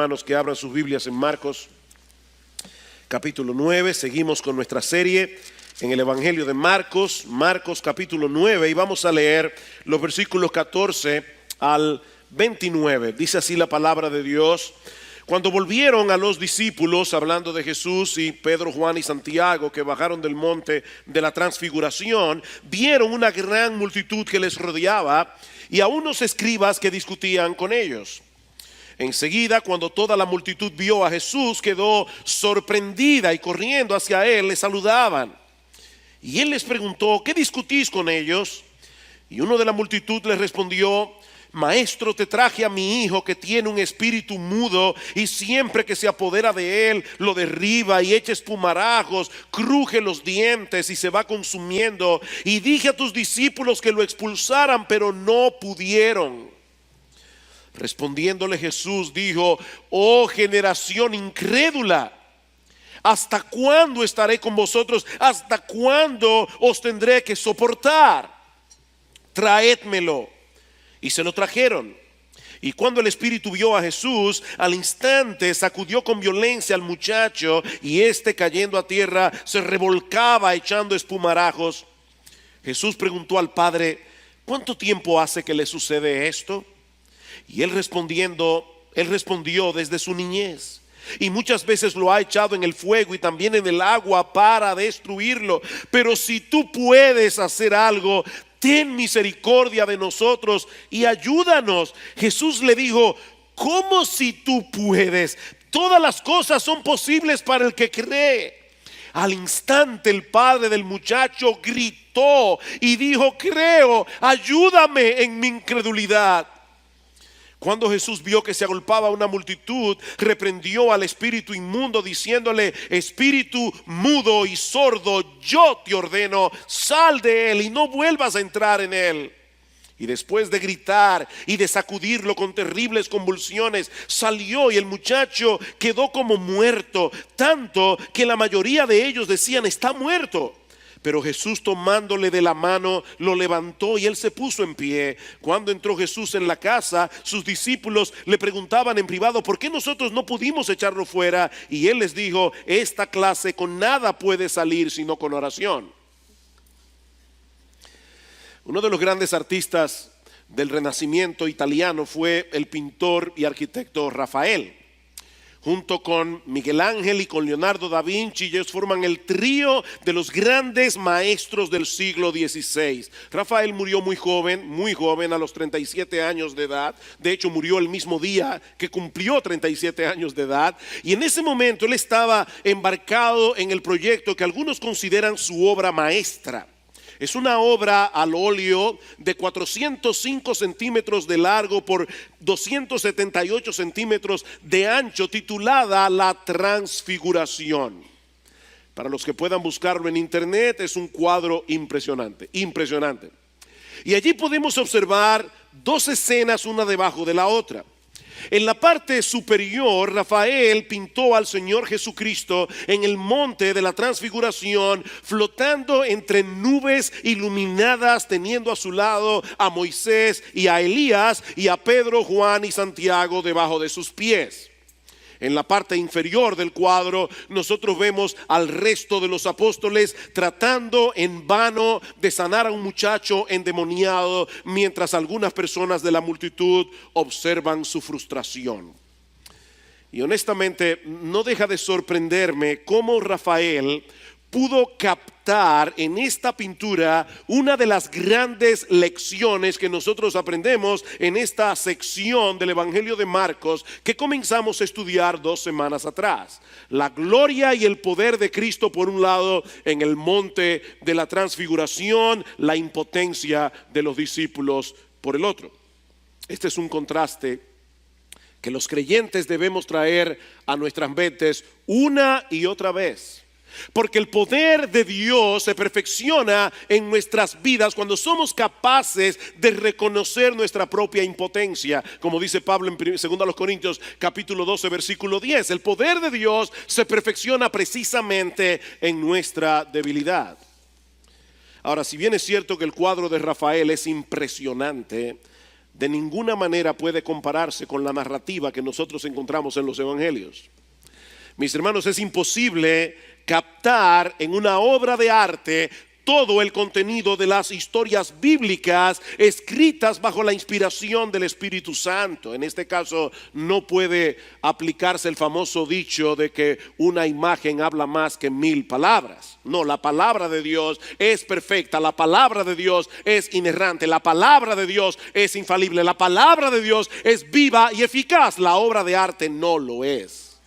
hermanos, que abran sus Biblias en Marcos capítulo 9. Seguimos con nuestra serie en el Evangelio de Marcos, Marcos capítulo 9, y vamos a leer los versículos 14 al 29. Dice así la palabra de Dios: Cuando volvieron a los discípulos, hablando de Jesús y Pedro, Juan y Santiago, que bajaron del monte de la transfiguración, vieron una gran multitud que les rodeaba y a unos escribas que discutían con ellos. Enseguida, cuando toda la multitud vio a Jesús, quedó sorprendida y corriendo hacia él le saludaban. Y él les preguntó: ¿qué discutís con ellos? Y uno de la multitud les respondió: Maestro, te traje a mi hijo que tiene un espíritu mudo y siempre que se apodera de él lo derriba y echa espumarajos, cruje los dientes y se va consumiendo. Y dije a tus discípulos que lo expulsaran, pero no pudieron. Respondiéndole Jesús dijo: oh generación incrédula, ¿hasta cuándo estaré con vosotros? ¿Hasta cuándo os tendré que soportar? Traédmelo. Y se lo trajeron. Y cuando el espíritu vio a Jesús, al instante sacudió con violencia al muchacho, y éste, cayendo a tierra, se revolcaba echando espumarajos. Jesús preguntó al padre: ¿cuánto tiempo hace que le sucede esto? Y él respondió: desde su niñez. Y muchas veces lo ha echado en el fuego y también en el agua para destruirlo. Pero si tú puedes hacer algo, ten misericordia de nosotros y ayúdanos. Jesús le dijo: ¿cómo si tú puedes? Todas las cosas son posibles para el que cree. Al instante el padre del muchacho gritó y dijo: creo, ayúdame en mi incredulidad. Cuando Jesús vio que se agolpaba una multitud, reprendió al espíritu inmundo diciéndole: espíritu mudo y sordo, yo te ordeno, sal de él y no vuelvas a entrar en él. Y después de gritar y de sacudirlo con terribles convulsiones, salió y el muchacho quedó como muerto, tanto que la mayoría de ellos decían: está muerto. Pero Jesús, tomándole de la mano, lo levantó y él se puso en pie. Cuando entró Jesús en la casa, sus discípulos le preguntaban en privado: ¿por qué nosotros no pudimos echarlo fuera? Y él les dijo: esta clase con nada puede salir sino con oración. Uno de los grandes artistas del Renacimiento italiano fue el pintor y arquitecto Rafael. Junto con Miguel Ángel y con Leonardo da Vinci, ellos forman el trío de los grandes maestros del siglo XVI. Rafael murió muy joven, a los 37 años de edad. De hecho, murió el mismo día que cumplió 37 años de edad. Y en ese momento él estaba embarcado en el proyecto que algunos consideran su obra maestra. Es una obra al óleo de 405 centímetros de largo por 278 centímetros de ancho, titulada La Transfiguración. Para los que puedan buscarlo en internet, es un cuadro impresionante. Y allí podemos observar dos escenas, una debajo de la otra. En la parte superior, Rafael pintó al Señor Jesucristo en el monte de la transfiguración, flotando entre nubes iluminadas, teniendo a su lado a Moisés y a Elías, y a Pedro, Juan y Santiago debajo de sus pies. En la parte inferior del cuadro nosotros vemos al resto de los apóstoles tratando en vano de sanar a un muchacho endemoniado, mientras algunas personas de la multitud observan su frustración. Y honestamente no deja de sorprenderme cómo Rafael pudo captar en esta pintura una de las grandes lecciones que nosotros aprendemos en esta sección del Evangelio de Marcos que comenzamos a estudiar 2 semanas atrás. La gloria y el poder de Cristo por un lado en el monte de la transfiguración, la impotencia de los discípulos por el otro. Este es un contraste que los creyentes debemos traer a nuestras mentes una y otra vez. Porque el poder de Dios se perfecciona en nuestras vidas cuando somos capaces de reconocer nuestra propia impotencia. Como dice Pablo en 2 Corintios capítulo 12 versículo 10. El poder de Dios se perfecciona precisamente en nuestra debilidad. Ahora, si bien es cierto que el cuadro de Rafael es impresionante, de ninguna manera puede compararse con la narrativa que nosotros encontramos en los evangelios. Mis hermanos, es imposible captar en una obra de arte todo el contenido de las historias bíblicas escritas bajo la inspiración del Espíritu Santo. En este caso no puede aplicarse el famoso dicho de que una imagen habla más que 1000 palabras. No, la palabra de Dios es perfecta, la palabra de Dios es inerrante, la palabra de Dios es infalible, la palabra de Dios es viva y eficaz. La obra de arte no lo es.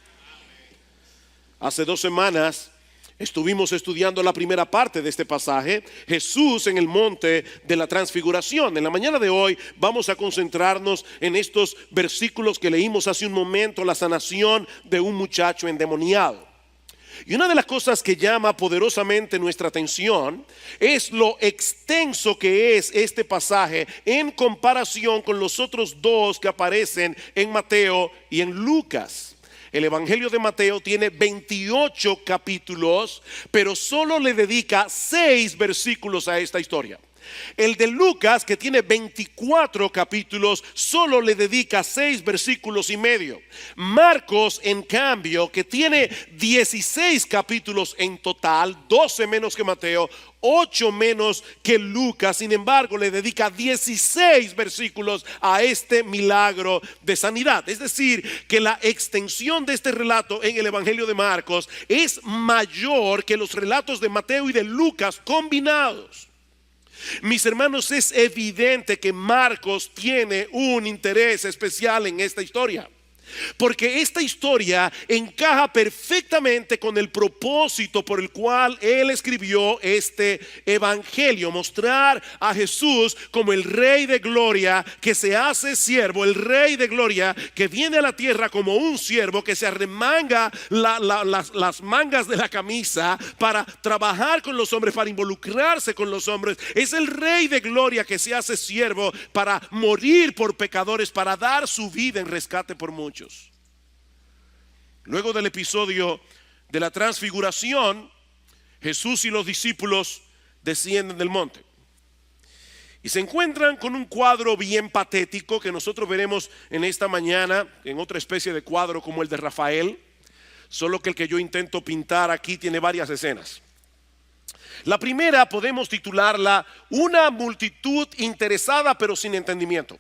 Hace 2 semanas estuvimos estudiando la primera parte de este pasaje, Jesús en el monte de la transfiguración. En la mañana de hoy vamos a concentrarnos en estos versículos que leímos hace un momento, la sanación de un muchacho endemoniado. Y una de las cosas que llama poderosamente nuestra atención es lo extenso que es este pasaje en comparación con los otros 2 que aparecen en Mateo y en Lucas. El Evangelio de Mateo tiene 28 capítulos, pero solo le dedica 6 versículos a esta historia. El de Lucas, que tiene 24 capítulos, solo le dedica 6 versículos y medio. Marcos, en cambio, que tiene 16 capítulos en total, 12 menos que Mateo, 8 menos que Lucas, sin embargo le dedica 16 versículos a este milagro de sanidad. Es decir, que la extensión de este relato en el Evangelio de Marcos es mayor que los relatos de Mateo y de Lucas combinados. Mis hermanos, es evidente que Marcos tiene un interés especial en esta historia, porque esta historia encaja perfectamente con el propósito por el cual él escribió este evangelio: mostrar a Jesús como el Rey de Gloria que se hace siervo, el Rey de Gloria que viene a la tierra como un siervo, que se arremanga las mangas de la camisa para trabajar con los hombres, para involucrarse con los hombres. Es el Rey de Gloria que se hace siervo para morir por pecadores, para dar su vida en rescate por muchos. Luego del episodio de la transfiguración, Jesús y los discípulos descienden del monte y se encuentran con un cuadro bien patético que nosotros veremos en esta mañana, en otra especie de cuadro como el de Rafael, solo que el que yo intento pintar aquí tiene varias escenas. La primera podemos titularla una multitud interesada pero sin entendimiento.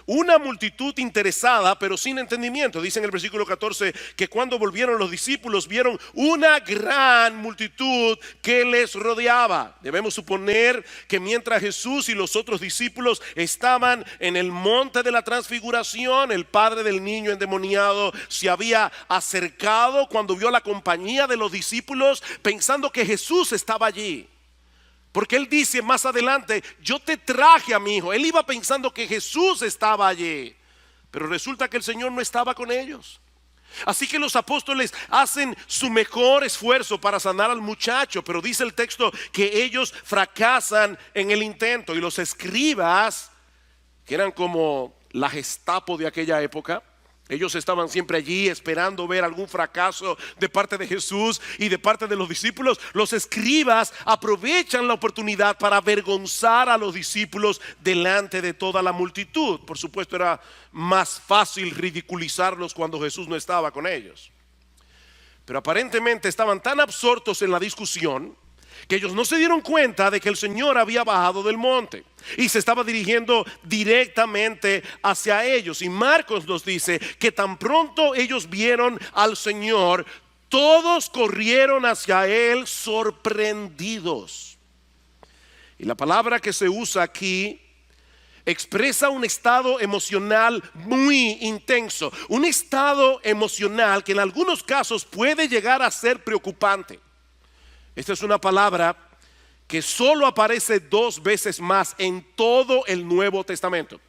Una multitud interesada pero sin entendimiento. Dice en el versículo 14 que cuando volvieron los discípulos vieron una gran multitud que les rodeaba. Debemos suponer que mientras Jesús y los otros discípulos estaban en el monte de la transfiguración, el padre del niño endemoniado se había acercado cuando vio la compañía de los discípulos, pensando que Jesús estaba allí. Porque él dice más adelante: yo te traje a mi hijo. Él iba pensando que Jesús estaba allí, pero resulta que el Señor no estaba con ellos. Así que los apóstoles hacen su mejor esfuerzo para sanar al muchacho, pero dice el texto que ellos fracasan en el intento. Y los escribas, que eran como la Gestapo de aquella época, ellos estaban siempre allí esperando ver algún fracaso de parte de Jesús y de parte de los discípulos. Los escribas aprovechan la oportunidad para avergonzar a los discípulos delante de toda la multitud. Por supuesto, era más fácil ridiculizarlos cuando Jesús no estaba con ellos. Pero aparentemente estaban tan absortos en la discusión que ellos no se dieron cuenta de que el Señor había bajado del monte y se estaba dirigiendo directamente hacia ellos. Y Marcos nos dice que tan pronto ellos vieron al Señor, todos corrieron hacia Él sorprendidos. Y la palabra que se usa aquí expresa un estado emocional muy intenso, un estado emocional que en algunos casos puede llegar a ser preocupante. Esta es una palabra que solo aparece 2 veces más en todo el Nuevo Testamento.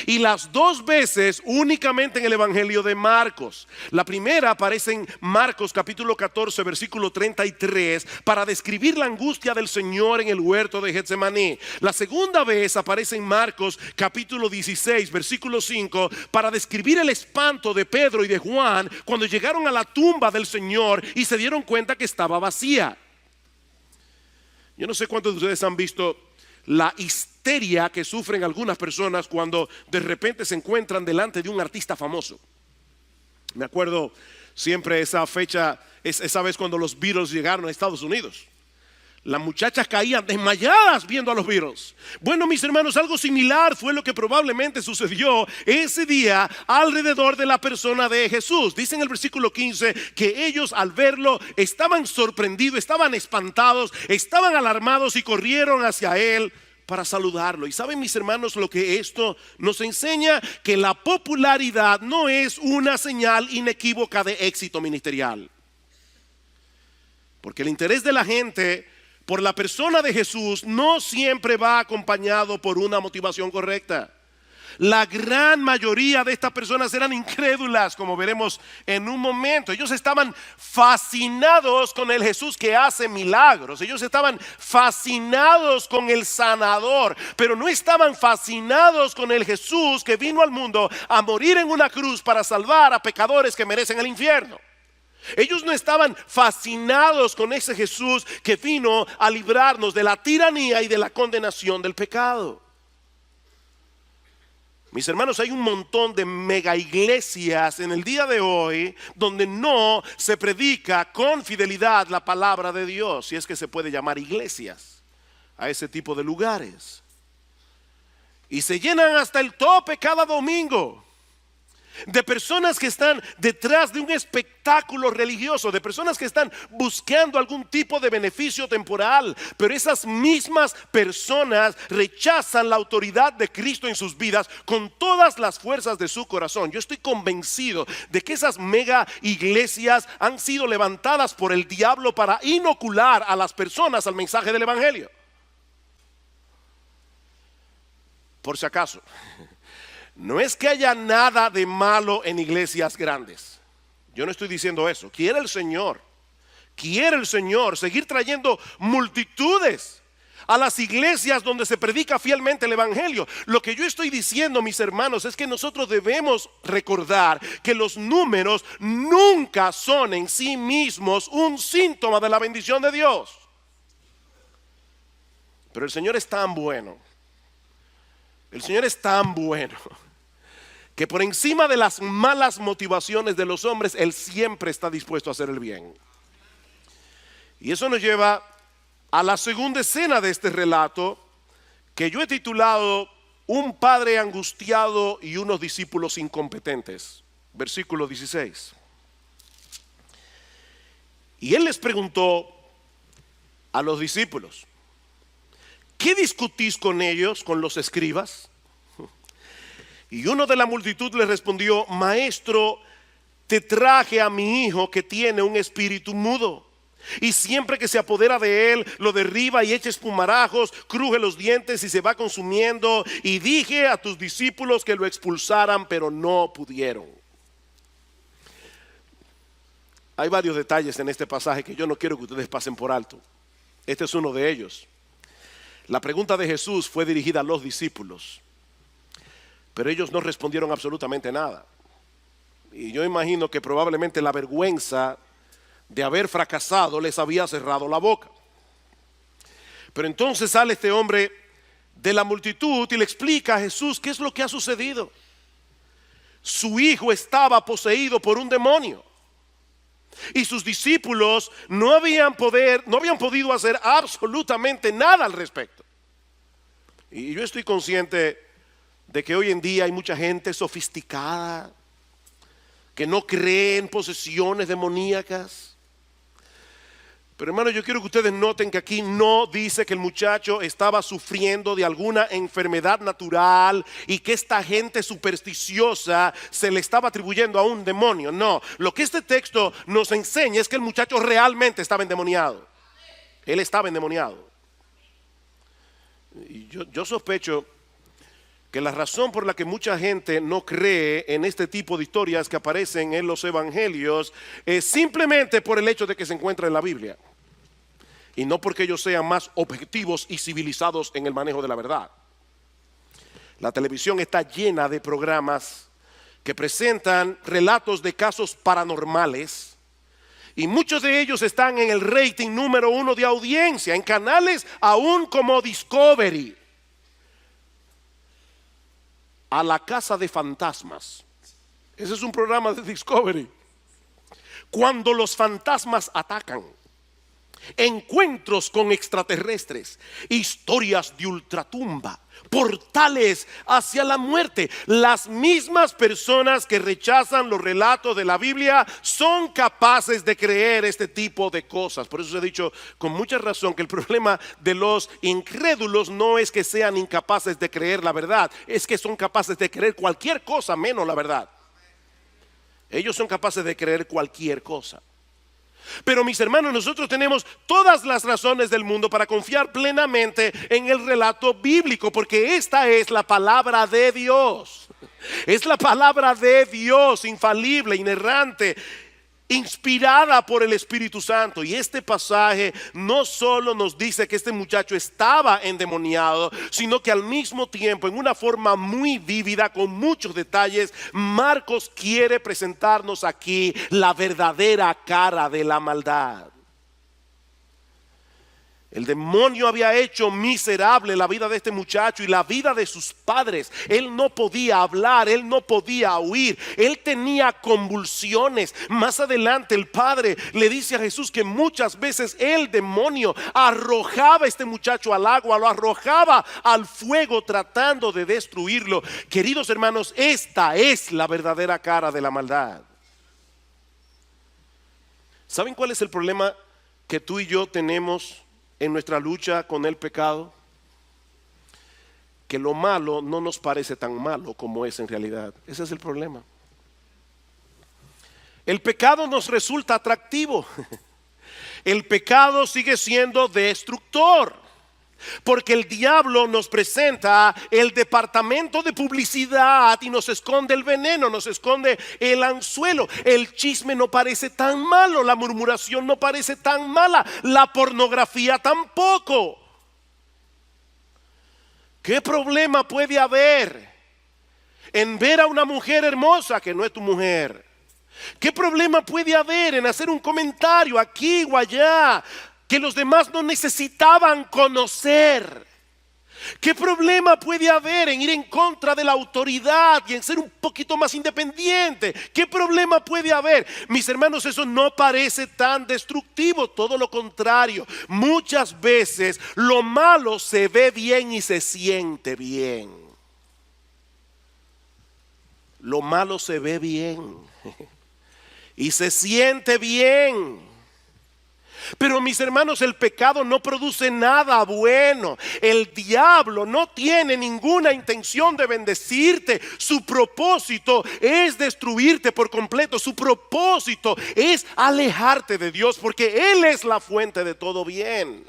Y las 2 veces únicamente en el Evangelio de Marcos. La primera aparece en Marcos capítulo 14 versículo 33 para describir la angustia del Señor en el huerto de Getsemaní. La segunda vez aparece en Marcos capítulo 16 versículo 5 para describir el espanto de Pedro y de Juan cuando llegaron a la tumba del Señor y se dieron cuenta que estaba vacía. Yo no sé cuántos de ustedes han visto la historia histeria que sufren algunas personas cuando de repente se encuentran delante de un artista famoso. Me acuerdo siempre esa fecha, esa vez cuando los Beatles llegaron a Estados Unidos. Las muchachas caían desmayadas viendo a los Beatles. Bueno, mis hermanos, algo similar fue lo que probablemente sucedió ese día alrededor de la persona de Jesús. Dice en el versículo 15 que ellos al verlo estaban sorprendidos, estaban espantados, estaban alarmados y corrieron hacia él para saludarlo. Y saben, mis hermanos, lo que esto nos enseña: que la popularidad no es una señal inequívoca de éxito ministerial. Porque el interés de la gente por la persona de Jesús no siempre va acompañado por una motivación correcta. La gran mayoría de estas personas eran incrédulas, como veremos en un momento. Ellos estaban fascinados con el Jesús que hace milagros. Ellos estaban fascinados con el sanador, pero no estaban fascinados con el Jesús que vino al mundo a morir en una cruz para salvar a pecadores que merecen el infierno. Ellos no estaban fascinados con ese Jesús que vino a librarnos de la tiranía y de la condenación del pecado. Mis hermanos, hay un montón de mega iglesias en el día de hoy donde no se predica con fidelidad la palabra de Dios, si es que se puede llamar iglesias a ese tipo de lugares. Y se llenan hasta el tope cada domingo de personas que están detrás de un espectáculo religioso, de personas que están buscando algún tipo de beneficio temporal. Pero esas mismas personas rechazan la autoridad de Cristo en sus vidas con todas las fuerzas de su corazón. Yo estoy convencido de que esas mega iglesias han sido levantadas por el diablo para inocular a las personas al mensaje del evangelio. Por si acaso, no es que haya nada de malo en iglesias grandes. Yo no estoy diciendo eso. Quiere el Señor seguir trayendo multitudes a las iglesias donde se predica fielmente el evangelio. Lo que yo estoy diciendo, mis hermanos, es que nosotros debemos recordar que los números nunca son en sí mismos un síntoma de la bendición de Dios. Pero el Señor es tan bueno. El Señor es tan bueno que por encima de las malas motivaciones de los hombres, Él siempre está dispuesto a hacer el bien. Y eso nos lleva a la segunda escena de este relato, que yo he titulado Un padre angustiado y unos discípulos incompetentes. Versículo 16. Y Él les preguntó a los discípulos: ¿qué discutís con ellos, con los escribas? Y uno de la multitud le respondió: Maestro, te traje a mi hijo que tiene un espíritu mudo, y siempre que se apodera de él, lo derriba y echa espumarajos, cruje los dientes y se va consumiendo. Y dije a tus discípulos que lo expulsaran, pero no pudieron. Hay varios detalles en este pasaje que yo no quiero que ustedes pasen por alto. Este es uno de ellos. La pregunta de Jesús fue dirigida a los discípulos, pero ellos no respondieron absolutamente nada. Y yo imagino que probablemente la vergüenza de haber fracasado les había cerrado la boca. Pero entonces sale este hombre de la multitud y le explica a Jesús qué es lo que ha sucedido. Su hijo estaba poseído por un demonio, y sus discípulos no habían podido hacer absolutamente nada al respecto. Y yo estoy consciente de que hoy en día hay mucha gente sofisticada que no cree en posesiones demoníacas. Pero hermano, yo quiero que ustedes noten que aquí no dice que el muchacho estaba sufriendo de alguna enfermedad natural y que esta gente supersticiosa se le estaba atribuyendo a un demonio. No, lo que este texto nos enseña es que el muchacho realmente estaba endemoniado. Él estaba endemoniado. Y yo sospecho que la razón por la que mucha gente no cree en este tipo de historias que aparecen en los evangelios es simplemente por el hecho de que se encuentra en la Biblia, y no porque ellos sean más objetivos y civilizados en el manejo de la verdad. La televisión está llena de programas que presentan relatos de casos paranormales, y muchos de ellos están en el rating número 1 de audiencia, en canales aún como Discovery. a la casa de fantasmas. Ese es un programa de Discovery. Cuando los fantasmas atacan, encuentros con extraterrestres, historias de ultratumba, portales hacia la muerte. Las mismas personas que rechazan los relatos de la Biblia son capaces de creer este tipo de cosas. Por eso se ha dicho con mucha razón que el problema de los incrédulos no es que sean incapaces de creer la verdad, es que son capaces de creer cualquier cosa menos la verdad. Ellos son capaces de creer cualquier cosa. Pero mis hermanos, nosotros tenemos todas las razones del mundo para confiar plenamente en el relato bíblico, porque esta es la palabra de Dios. Es la palabra de Dios, infalible, inerrante, inspirada por el Espíritu Santo. Y este pasaje no solo nos dice que este muchacho estaba endemoniado, sino que al mismo tiempo, en una forma muy vívida, con muchos detalles, Marcos quiere presentarnos aquí la verdadera cara de la maldad. El demonio había hecho miserable la vida de este muchacho y la vida de sus padres. Él no podía hablar, él no podía huir, él tenía convulsiones. Más adelante el padre le dice a Jesús que muchas veces el demonio arrojaba a este muchacho al agua, lo arrojaba al fuego tratando de destruirlo. Queridos hermanos, esta es la verdadera cara de la maldad. ¿Saben cuál es el problema que tú y yo tenemos en nuestra lucha con el pecado? Que lo malo no nos parece tan malo como es en realidad. Ese es el problema. El pecado nos resulta atractivo. El pecado sigue siendo destructor, porque el diablo nos presenta el departamento de publicidad y nos esconde el veneno, nos esconde el anzuelo. El chisme no parece tan malo, la murmuración no parece tan mala, la pornografía tampoco. ¿Qué problema puede haber en ver a una mujer hermosa que no es tu mujer? ¿Qué problema puede haber en hacer un comentario aquí o allá que los demás no necesitaban conocer? ¿Qué problema puede haber en ir en contra de la autoridad y en ser un poquito más independiente? ¿Qué problema puede haber? Mis hermanos, eso no parece tan destructivo, todo lo contrario. Muchas veces lo malo se ve bien y se siente bien. Lo malo se ve bien y se siente bien. Pero mis hermanos, el pecado no produce nada bueno. El diablo no tiene ninguna intención de bendecirte. Su propósito es destruirte por completo. Su propósito es alejarte de Dios, porque Él es la fuente de todo bien.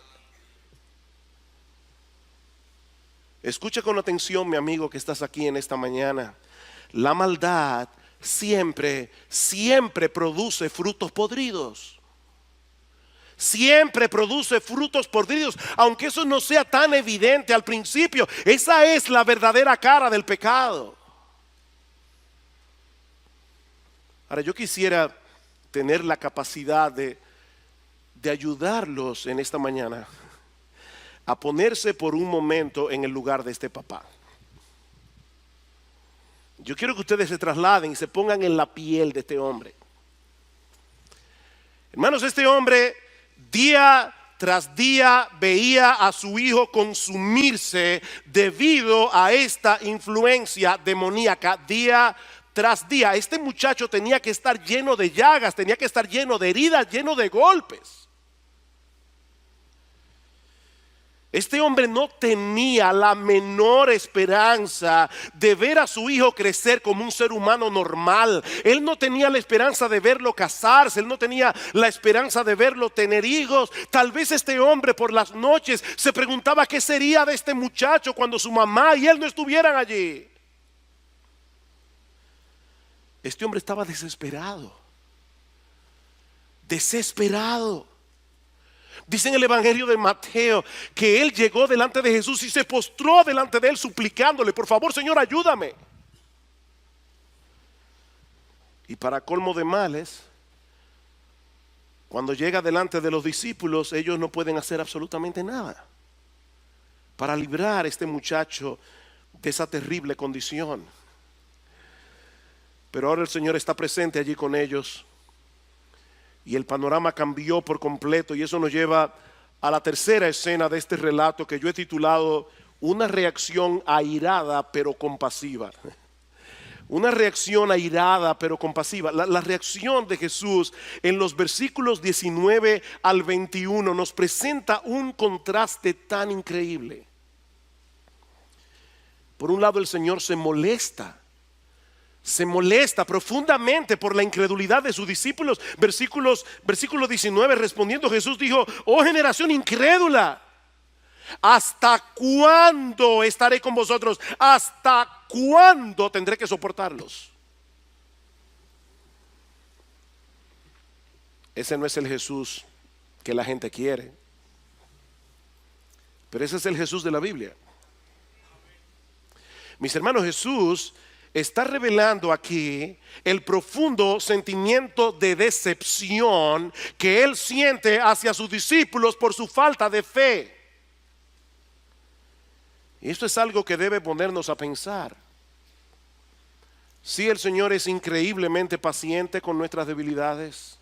Escucha con atención, mi amigo que estás aquí en esta mañana. La maldad siempre produce frutos podridos. Siempre produce frutos podridos, aunque eso no sea tan evidente al principio. Esa es la verdadera cara del pecado. Ahora, yo quisiera tener la capacidad de ayudarlos en esta mañana a ponerse por un momento en el lugar de este papá. Yo quiero que ustedes se trasladen y se pongan en la piel de este hombre. Hermanos, este hombre día tras día veía a su hijo consumirse debido a esta influencia demoníaca. Día tras día, este muchacho tenía que estar lleno de llagas, tenía que estar lleno de heridas, lleno de golpes. Este hombre no tenía la menor esperanza de ver a su hijo crecer como un ser humano normal. Él no tenía la esperanza de verlo casarse, él no tenía la esperanza de verlo tener hijos. Tal vez este hombre por las noches se preguntaba qué sería de este muchacho cuando su mamá y él no estuvieran allí. Este hombre estaba desesperado. Desesperado. Dice en el Evangelio de Mateo que él llegó delante de Jesús y se postró delante de él suplicándole: por favor, Señor, ayúdame. Y para colmo de males, cuando llega delante de los discípulos, ellos no pueden hacer absolutamente nada para librar a este muchacho de esa terrible condición. Pero ahora el Señor está presente allí con ellos y el panorama cambió por completo, y eso nos lleva a la tercera escena de este relato que yo he titulado una reacción airada pero compasiva. Una reacción airada pero compasiva. La reacción de Jesús en los versículos 19 al 21 nos presenta un contraste tan increíble. Por un lado, el Señor se molesta profundamente por la incredulidad de sus discípulos. Versículo 19, respondiendo Jesús dijo: oh generación incrédula, ¿hasta cuándo estaré con vosotros? ¿Hasta cuándo tendré que soportarlos? Ese no es el Jesús que la gente quiere, pero ese es el Jesús de la Biblia. Mis hermanos, Jesús está revelando aquí el profundo sentimiento de decepción que Él siente hacia sus discípulos por su falta de fe. Y esto es algo que debe ponernos a pensar. Sí, el Señor es increíblemente paciente con nuestras debilidades.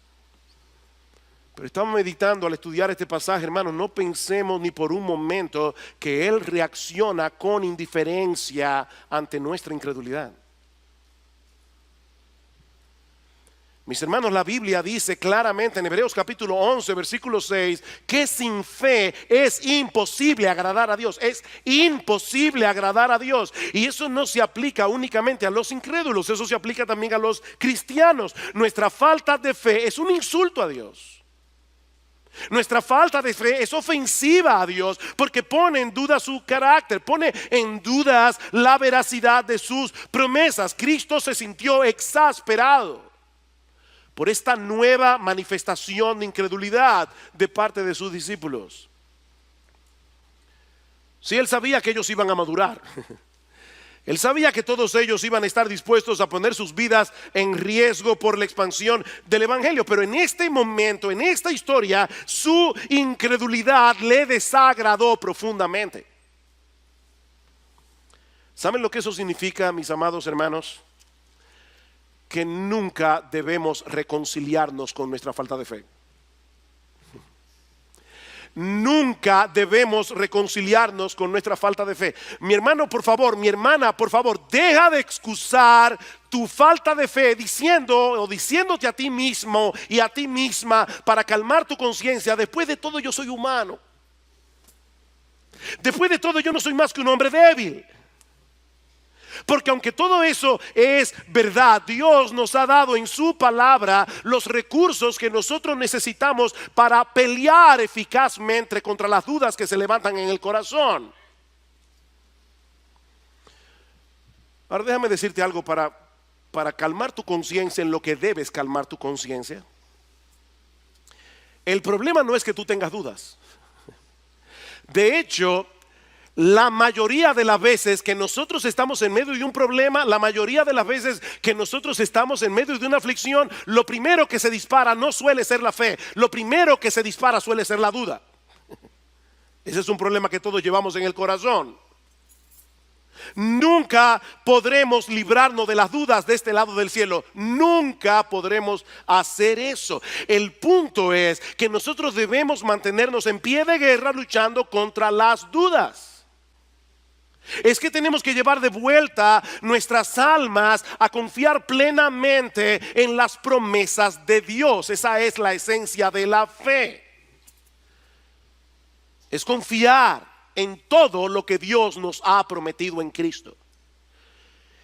Pero estamos meditando al estudiar este pasaje, hermanos, no pensemos ni por un momento que Él reacciona con indiferencia ante nuestra incredulidad. Mis hermanos, la Biblia dice claramente en Hebreos capítulo 11, versículo 6, que sin fe es imposible agradar a Dios. Es imposible agradar a Dios. Y eso no se aplica únicamente a los incrédulos, eso se aplica también a los cristianos. Nuestra falta de fe es un insulto a Dios. Nuestra falta de fe es ofensiva a Dios porque pone en duda su carácter, pone en dudas la veracidad de sus promesas. Cristo se sintió exasperado por esta nueva manifestación de incredulidad de parte de sus discípulos. Sí, Él sabía que ellos iban a madurar. Él sabía que todos ellos iban a estar dispuestos a poner sus vidas en riesgo por la expansión del Evangelio. Pero en este momento, en esta historia, su incredulidad le desagradó profundamente. ¿Saben lo que eso significa, mis amados hermanos? Que nunca debemos reconciliarnos con nuestra falta de fe. Nunca debemos reconciliarnos con nuestra falta de fe. Mi hermano, por favor, mi hermana, por favor, deja de excusar tu falta de fe diciéndote a ti mismo y a ti misma para calmar tu conciencia: después de todo yo soy humano. Después de todo yo no soy más que un hombre débil. Porque aunque todo eso es verdad, Dios nos ha dado en su palabra los recursos que nosotros necesitamos para pelear eficazmente contra las dudas que se levantan en el corazón. Ahora déjame decirte algo para calmar tu conciencia en lo que debes calmar tu conciencia. El problema no es que tú tengas dudas. De hecho, la mayoría de las veces que nosotros estamos en medio de un problema, la mayoría de las veces que nosotros estamos en medio de una aflicción, lo primero que se dispara no suele ser la fe. Lo primero que se dispara suele ser la duda. Ese es un problema que todos llevamos en el corazón. Nunca podremos librarnos de las dudas de este lado del cielo. Nunca podremos hacer eso. El punto es que nosotros debemos mantenernos en pie de guerra luchando contra las dudas. Es que tenemos que llevar de vuelta nuestras almas a confiar plenamente en las promesas de Dios. Esa es la esencia de la fe. Es confiar en todo lo que Dios nos ha prometido en Cristo.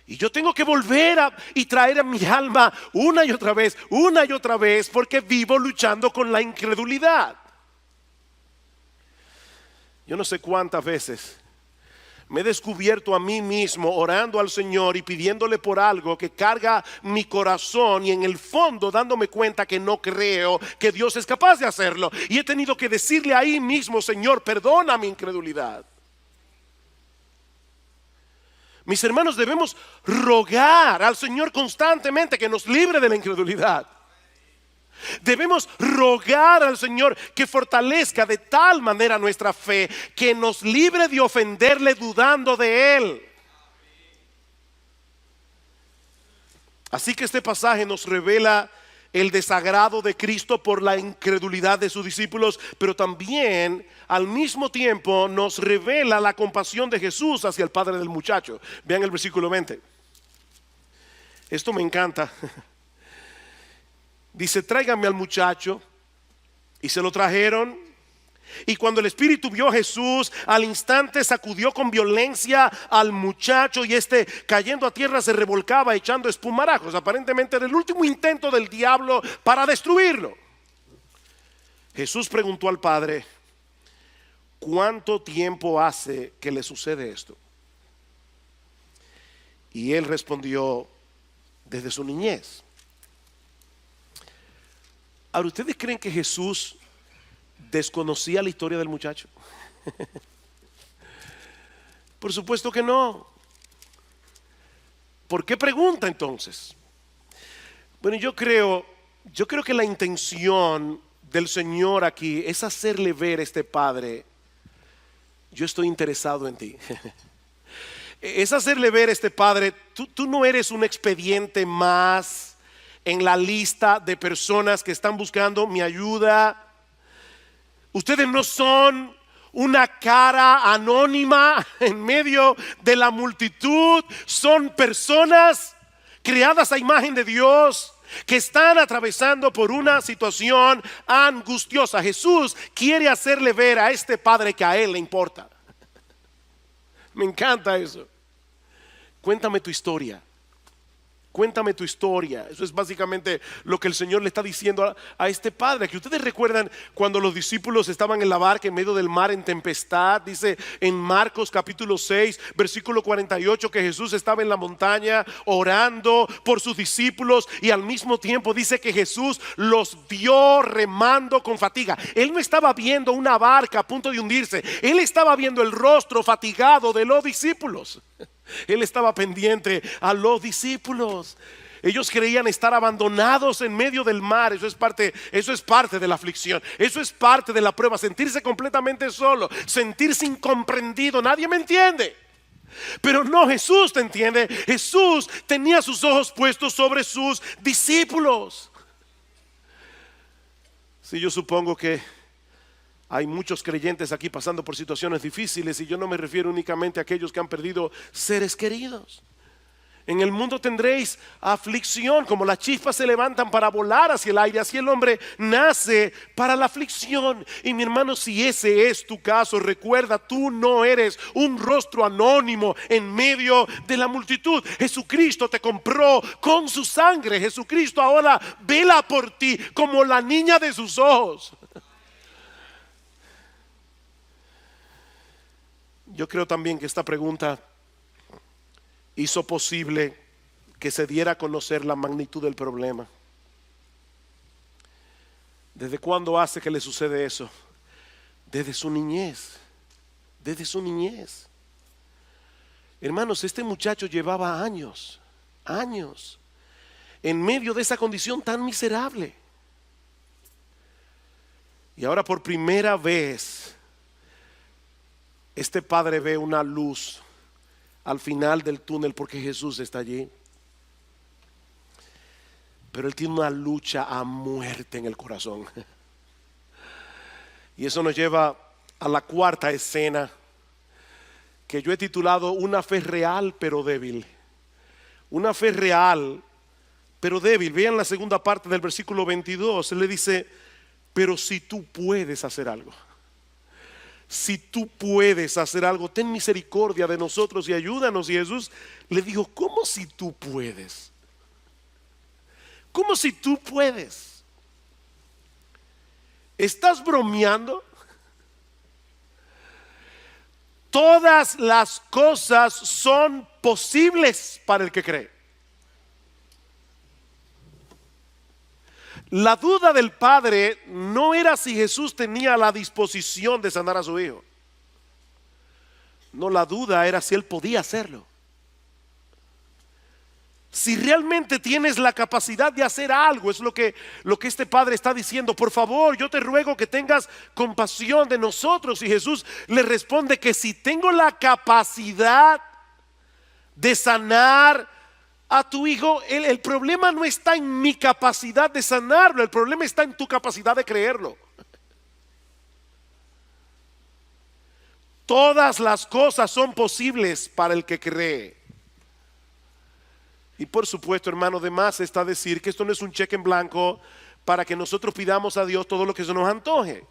Y yo tengo que volver y traer a mi alma una y otra vez, porque vivo luchando con la incredulidad. Yo no sé cuántas veces me he descubierto a mí mismo orando al Señor y pidiéndole por algo que carga mi corazón, y en el fondo dándome cuenta que no creo que Dios es capaz de hacerlo. Y he tenido que decirle ahí mismo: Señor, perdona mi incredulidad. Mis hermanos, debemos rogar al Señor constantemente que nos libre de la incredulidad. Debemos rogar al Señor que fortalezca de tal manera nuestra fe que nos libre de ofenderle dudando de Él. Así que este pasaje nos revela el desagrado de Cristo por la incredulidad de sus discípulos, pero también al mismo tiempo nos revela la compasión de Jesús hacia el padre del muchacho. Vean el versículo 20. Esto me encanta. Dice: tráiganme al muchacho. Y se lo trajeron. Y cuando el espíritu vio a Jesús, al instante sacudió con violencia al muchacho, y este, cayendo a tierra, se revolcaba echando espumarajos. Aparentemente era el último intento del diablo para destruirlo. Jesús preguntó al padre: ¿cuánto tiempo hace que le sucede esto? Y él respondió: desde su niñez. Ahora, ¿ustedes creen que Jesús desconocía la historia del muchacho? Por supuesto que no. ¿Por qué pregunta entonces? Bueno, yo creo que la intención del Señor aquí es hacerle ver a este padre: yo estoy interesado en ti. Es hacerle ver a este padre: tú no eres un expediente más en la lista de personas que están buscando mi ayuda. Ustedes no son una cara anónima en medio de la multitud. Son personas creadas a imagen de Dios, que están atravesando por una situación angustiosa. Jesús quiere hacerle ver a este padre que a él le importa. Me encanta eso. Cuéntame tu historia. Cuéntame tu historia. Eso es básicamente lo que el Señor le está diciendo a este padre. Que ustedes recuerdan cuando los discípulos estaban en la barca en medio del mar en tempestad. Dice en Marcos capítulo 6 versículo 48 que Jesús estaba en la montaña orando por sus discípulos, y al mismo tiempo dice que Jesús los vio remando con fatiga. Él no estaba viendo una barca a punto de hundirse. Él estaba viendo el rostro fatigado de los discípulos. Él estaba pendiente a los discípulos. Ellos creían estar abandonados en medio del mar. Eso es parte de la aflicción. Eso es parte de la prueba. Sentirse completamente solo, sentirse incomprendido. Nadie me entiende. Pero no, Jesús te entiende. Jesús tenía sus ojos puestos sobre sus discípulos. Sí, yo supongo que hay muchos creyentes aquí pasando por situaciones difíciles, y yo no me refiero únicamente a aquellos que han perdido seres queridos. En el mundo tendréis aflicción, como las chispas se levantan para volar hacia el aire, así el hombre nace para la aflicción. Y mi hermano, si ese es tu caso, recuerda, tú no eres un rostro anónimo en medio de la multitud. Jesucristo te compró con su sangre. Jesucristo ahora vela por ti como la niña de sus ojos. Yo creo también que esta pregunta hizo posible que se diera a conocer la magnitud del problema. ¿Desde cuándo hace que le sucede eso? Desde su niñez. Desde su niñez. Hermanos, este muchacho llevaba años en medio de esa condición tan miserable. Y ahora por primera vez este padre ve una luz al final del túnel, porque Jesús está allí. Pero él tiene una lucha a muerte en el corazón. Y eso nos lleva a la cuarta escena, que yo he titulado Una fe real pero débil. Una fe real pero débil. Vean la segunda parte del versículo 22. Él le dice: pero si tú puedes hacer algo, si tú puedes hacer algo, ten misericordia de nosotros y ayúdanos. Y Jesús le dijo: ¿cómo si tú puedes? ¿Cómo si tú puedes? ¿Estás bromeando? Todas las cosas son posibles para el que cree. La duda del padre no era si Jesús tenía la disposición de sanar a su hijo. No, la duda era si él podía hacerlo. Si realmente tienes la capacidad de hacer algo, es lo que este padre está diciendo. Por favor, yo te ruego que tengas compasión de nosotros. Y Jesús le responde que si tengo la capacidad de sanar a tu hijo, el problema no está en mi capacidad de sanarlo, el problema está en tu capacidad de creerlo. Todas las cosas son posibles para el que cree. Y por supuesto, hermano, de más está decir que esto no es un cheque en blanco para que nosotros pidamos a Dios todo lo que se nos antoje.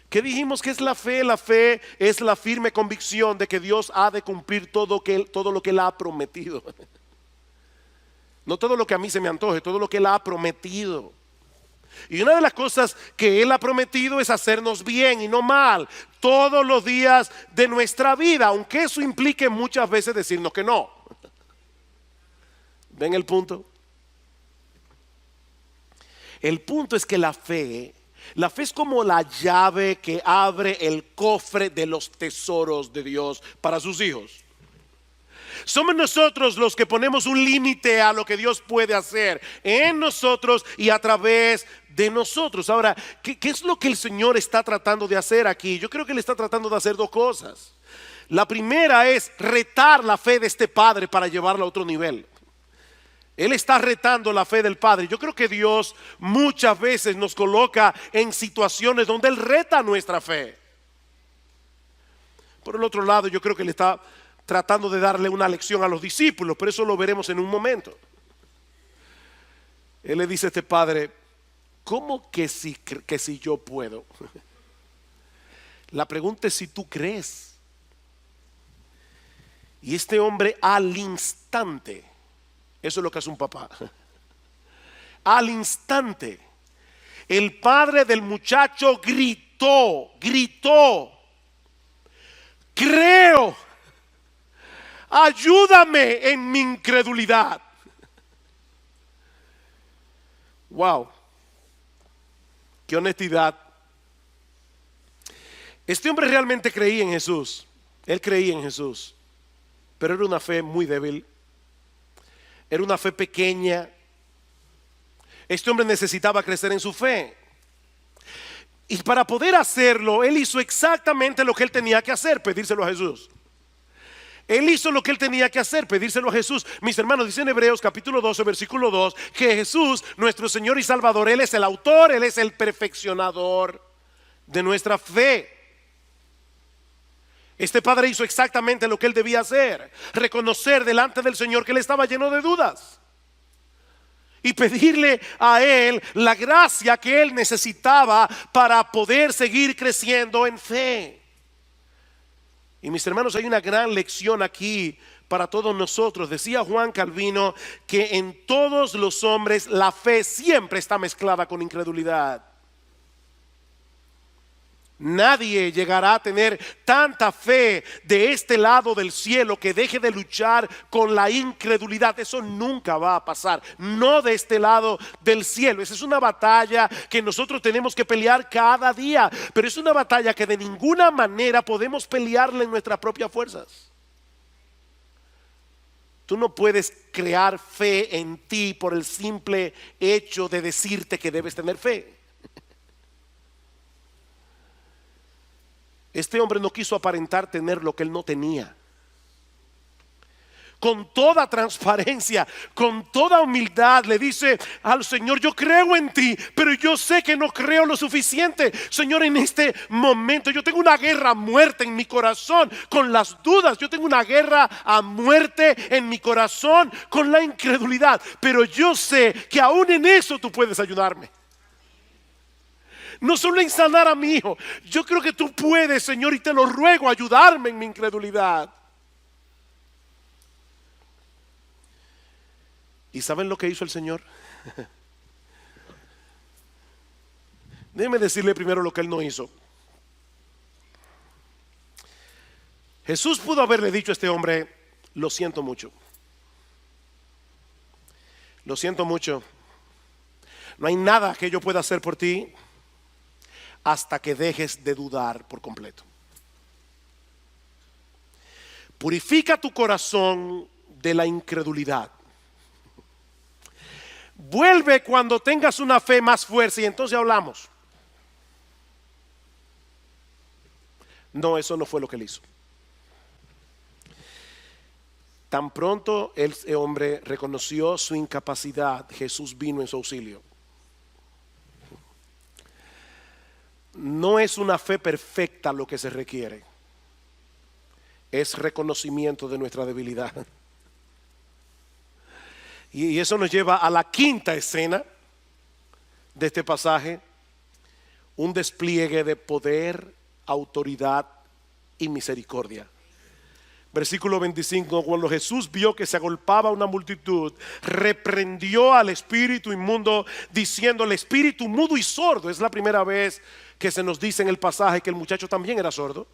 ¿Qué dijimos que es la fe? La fe es la firme convicción de que Dios ha de cumplir todo lo que Él ha prometido. No todo lo que a mí se me antoje, todo lo que Él ha prometido. Y una de las cosas que Él ha prometido es hacernos bien y no mal todos los días de nuestra vida, aunque eso implique muchas veces decirnos que no. ¿Ven el punto? El punto es que la fe es como la llave que abre el cofre de los tesoros de Dios para sus hijos. Somos nosotros los que ponemos un límite a lo que Dios puede hacer en nosotros y a través de nosotros. Ahora, ¿qué es lo que el Señor está tratando de hacer aquí? Yo creo que Él está tratando de hacer dos cosas. La primera es retar la fe de este padre para llevarla a otro nivel. Él está retando la fe del padre. Yo creo que Dios muchas veces nos coloca en situaciones donde Él reta nuestra fe. Por el otro lado, yo creo que Él está tratando de darle una lección a los discípulos, pero eso lo veremos en un momento. Él le dice a este padre: ¿cómo que si yo puedo? La pregunta es si tú crees. Y este hombre al instante, eso es lo que hace un papá, al instante, el padre del muchacho gritó: creo, ayúdame en mi incredulidad. Wow, qué honestidad. Este hombre realmente creía en Jesús. Él creía en Jesús, pero era una fe muy débil. Era una fe pequeña. Este hombre necesitaba crecer en su fe. Y para poder hacerlo, él hizo exactamente lo que él tenía que hacer: pedírselo a Jesús. Él hizo lo que él tenía que hacer: pedírselo a Jesús. Mis hermanos, dice en Hebreos capítulo 12, versículo 2, que Jesús, nuestro Señor y Salvador, Él es el autor, Él es el perfeccionador de nuestra fe. Este padre hizo exactamente lo que él debía hacer: reconocer delante del Señor que él estaba lleno de dudas y pedirle a Él la gracia que él necesitaba para poder seguir creciendo en fe. Y mis hermanos, hay una gran lección aquí para todos nosotros. Decía Juan Calvino que en todos los hombres la fe siempre está mezclada con incredulidad. Nadie llegará a tener tanta fe de este lado del cielo que deje de luchar con la incredulidad. Eso nunca va a pasar, no de este lado del cielo. Esa es una batalla que nosotros tenemos que pelear cada día, pero es una batalla que de ninguna manera podemos pelearla en nuestras propias fuerzas. Tú no puedes crear fe en ti por el simple hecho de decirte que debes tener fe. Este hombre no quiso aparentar tener lo que él no tenía. Con toda transparencia, con toda humildad, le dice al Señor: yo creo en ti, pero yo sé que no creo lo suficiente. Señor, en este momento yo tengo una guerra a muerte en mi corazón con las dudas. Yo tengo una guerra a muerte en mi corazón con la incredulidad, pero yo sé que aún en eso tú puedes ayudarme. No solo en sanar a mi hijo, yo creo que tú puedes, Señor, y te lo ruego, ayudarme en mi incredulidad. ¿Y saben lo que hizo el Señor? Déjeme decirle primero lo que él no hizo. Jesús pudo haberle dicho a este hombre: lo siento mucho. Lo siento mucho. No hay nada que yo pueda hacer por ti hasta que dejes de dudar por completo. Purifica tu corazón de la incredulidad. Vuelve cuando tengas una fe más fuerte y entonces hablamos. No, eso no fue lo que él hizo. Tan pronto ese hombre reconoció su incapacidad, Jesús vino en su auxilio. No es una fe perfecta lo que se requiere, es reconocimiento de nuestra debilidad. Y eso nos lleva a la quinta escena de este pasaje, un despliegue de poder, autoridad y misericordia. Versículo 25, cuando Jesús vio que se agolpaba una multitud, reprendió al espíritu inmundo, diciendo: el espíritu mudo y sordo. Es la primera vez que se nos dice en el pasaje que el muchacho también era sordo.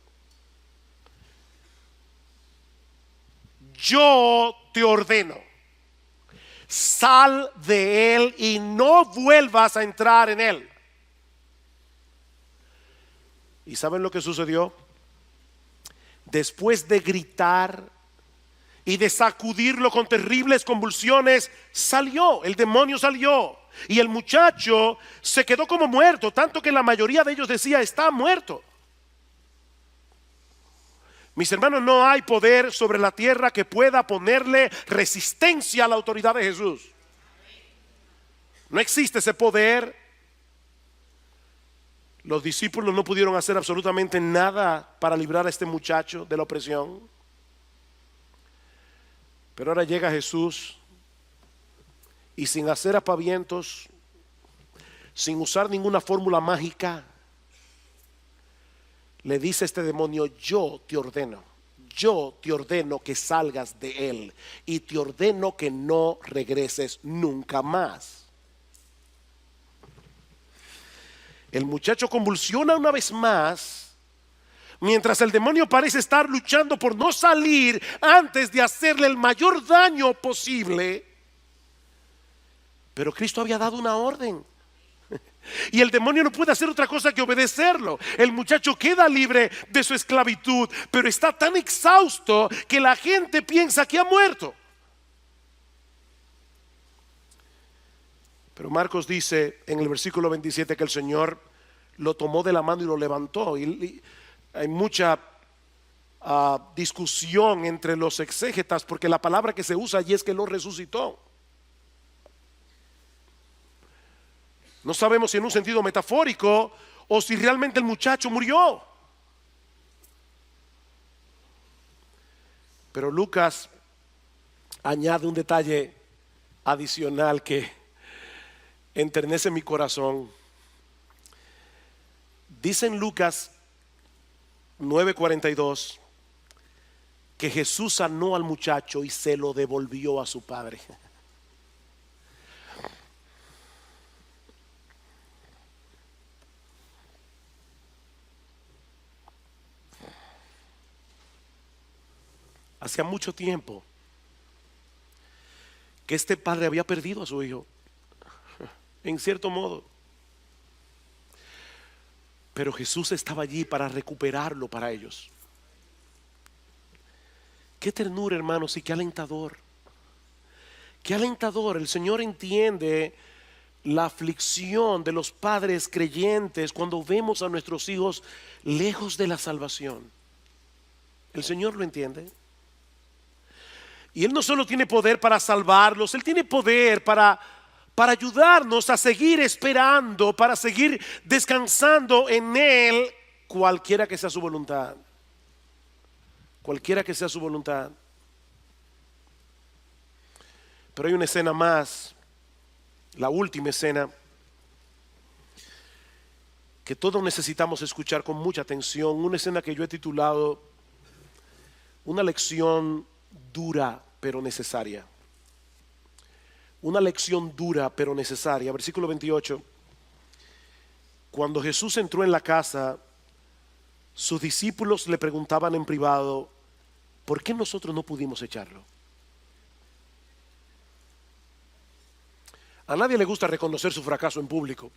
Yo te ordeno, sal de él y no vuelvas a entrar en él. ¿Y saben lo que sucedió? Después de gritar y de sacudirlo con terribles convulsiones, salió, el demonio salió. Y el muchacho se quedó como muerto, tanto que la mayoría de ellos decía: está muerto. Mis hermanos, no hay poder sobre la tierra que pueda ponerle resistencia a la autoridad de Jesús. No existe ese poder. Los discípulos no pudieron hacer absolutamente nada para librar a este muchacho de la opresión. Pero ahora llega Jesús y, sin hacer aspavientos, sin usar ninguna fórmula mágica, le dice a este demonio: yo te ordeno que salgas de él y te ordeno que no regreses nunca más. El muchacho convulsiona una vez más, mientras el demonio parece estar luchando por no salir antes de hacerle el mayor daño posible. Pero Cristo había dado una orden y el demonio no puede hacer otra cosa que obedecerlo. El muchacho queda libre de su esclavitud, pero está tan exhausto que la gente piensa que ha muerto. Pero Marcos dice en el versículo 27 que el Señor lo tomó de la mano y lo levantó. Y hay mucha discusión entre los exégetas, porque la palabra que se usa allí es que lo resucitó. No sabemos si en un sentido metafórico o si realmente el muchacho murió. Pero Lucas añade un detalle adicional que enternece mi corazón. Dice en Lucas 9:42 que Jesús sanó al muchacho y se lo devolvió a su padre. Hacía mucho tiempo que este padre había perdido a su hijo, en cierto modo. Pero Jesús estaba allí para recuperarlo para ellos. Qué ternura, hermanos, y qué alentador. Qué alentador. El Señor entiende la aflicción de los padres creyentes cuando vemos a nuestros hijos lejos de la salvación. El Señor lo entiende. Y Él no solo tiene poder para salvarlos, Él tiene poder para ayudarnos a seguir esperando, para seguir descansando en Él, cualquiera que sea su voluntad. Cualquiera que sea su voluntad. Pero hay una escena más, la última escena, que todos necesitamos escuchar con mucha atención. Una escena que yo he titulado una lección dura pero necesaria. Una lección dura pero necesaria. Versículo 28. Cuando Jesús entró en la casa, sus discípulos le preguntaban en privado: ¿por qué nosotros no pudimos echarlo? A nadie le gusta reconocer su fracaso en público.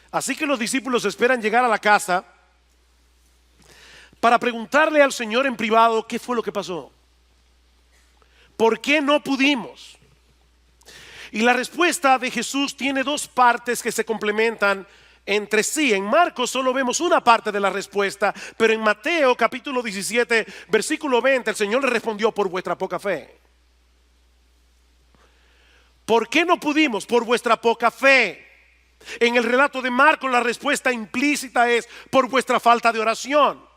Así que los discípulos esperan llegar a la casa para preguntarle al Señor en privado qué fue lo que pasó. ¿Por qué no pudimos? Y la respuesta de Jesús tiene dos partes que se complementan entre sí. En Marcos solo vemos una parte de la respuesta, pero en Mateo capítulo 17, versículo 20, el Señor le respondió: por vuestra poca fe. ¿Por qué no pudimos? Por vuestra poca fe. En el relato de Marcos la respuesta implícita es: por vuestra falta de oración.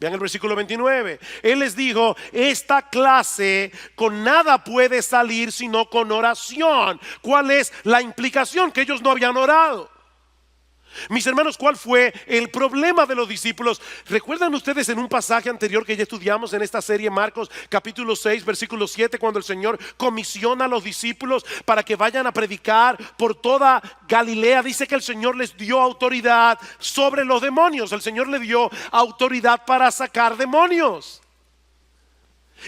Vean el versículo 29. Él les dijo: esta clase con nada puede salir sino con oración. ¿Cuál es la implicación? Que ellos no habían orado. Mis hermanos, ¿cuál fue el problema de los discípulos? ¿Recuerdan ustedes en un pasaje anterior que ya estudiamos en esta serie, Marcos capítulo 6 versículo 7, cuando el Señor comisiona a los discípulos para que vayan a predicar por toda Galilea? Dice que el Señor les dio autoridad sobre los demonios. El Señor le dio autoridad para sacar demonios.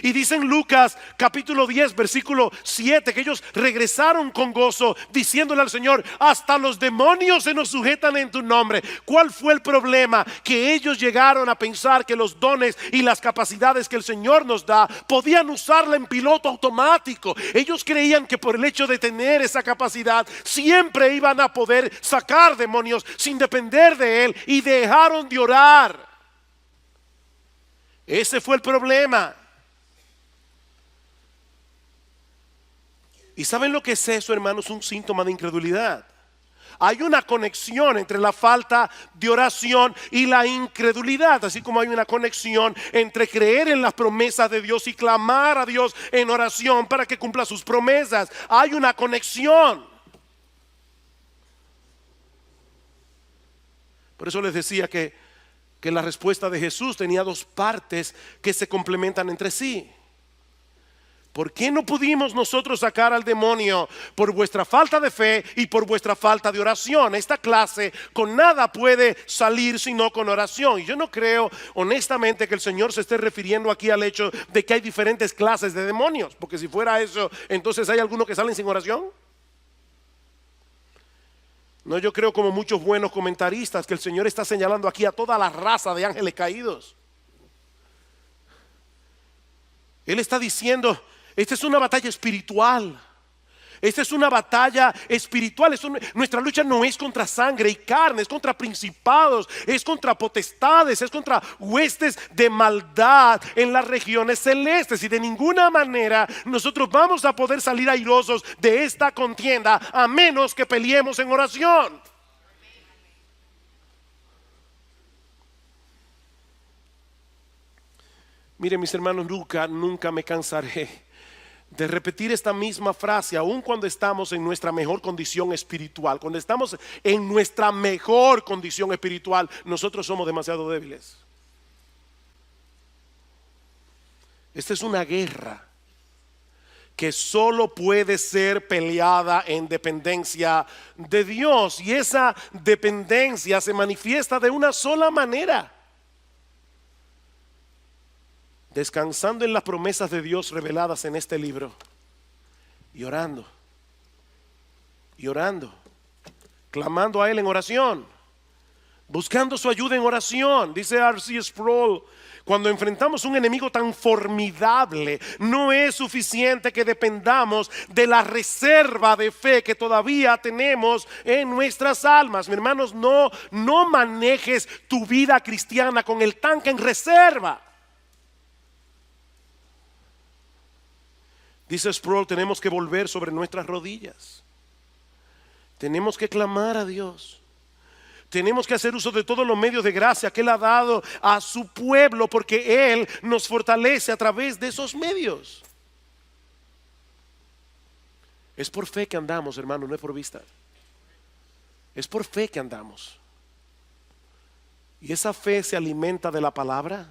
Y dice en Lucas capítulo 10 versículo 7 que ellos regresaron con gozo, diciéndole al Señor: hasta los demonios se nos sujetan en tu nombre. ¿Cuál fue el problema? Que ellos llegaron a pensar que los dones y las capacidades que el Señor nos da podían usarla en piloto automático. Ellos creían que por el hecho de tener esa capacidad siempre iban a poder sacar demonios sin depender de Él, y dejaron de orar. Ese fue el problema. ¿Y saben lo que es eso, hermanos? Un síntoma de incredulidad. Hay una conexión entre la falta de oración y la incredulidad, así como hay una conexión entre creer en las promesas de Dios y clamar a Dios en oración para que cumpla sus promesas. Hay una conexión. Por eso les decía que la respuesta de Jesús tenía dos partes que se complementan entre sí. ¿Por qué no pudimos nosotros sacar al demonio? Por vuestra falta de fe y por vuestra falta de oración. Esta clase con nada puede salir sino con oración. Y yo no creo honestamente que el Señor se esté refiriendo aquí al hecho de que hay diferentes clases de demonios, porque si fuera eso, entonces ¿hay algunos que salen sin oración? No, yo creo, como muchos buenos comentaristas, que el Señor está señalando aquí a toda la raza de ángeles caídos. Él está diciendo: esta es una batalla espiritual. Esta es una batalla espiritual. Nuestra lucha no es contra sangre y carne, es contra principados, es contra potestades, es contra huestes de maldad en las regiones celestes. Y de ninguna manera nosotros vamos a poder salir airosos de esta contienda a menos que peleemos en oración. Miren, mis hermanos, nunca me cansaré de repetir esta misma frase, aun cuando estamos en nuestra mejor condición espiritual. Cuando estamos en nuestra mejor condición espiritual, nosotros somos demasiado débiles. Esta es una guerra que solo puede ser peleada en dependencia de Dios, y esa dependencia se manifiesta de una sola manera: descansando en las promesas de Dios reveladas en este libro, y orando, clamando a Él en oración, buscando su ayuda en oración. Dice R.C. Sproul: cuando enfrentamos un enemigo tan formidable, no es suficiente que dependamos de la reserva de fe que todavía tenemos en nuestras almas. Mi hermanos, no manejes tu vida cristiana con el tanque en reserva. Dice Sproul: tenemos que volver sobre nuestras rodillas. Tenemos que clamar a Dios. Tenemos que hacer uso de todos los medios de gracia que Él ha dado a su pueblo, porque Él nos fortalece a través de esos medios. Es por fe que andamos, hermano, no es por vista. Es por fe que andamos. Y esa fe se alimenta de la palabra,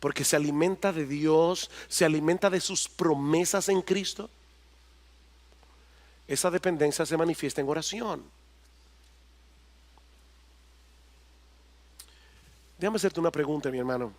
porque se alimenta de Dios, se alimenta de sus promesas en Cristo. Esa dependencia se manifiesta en oración. Déjame hacerte una pregunta, mi hermano.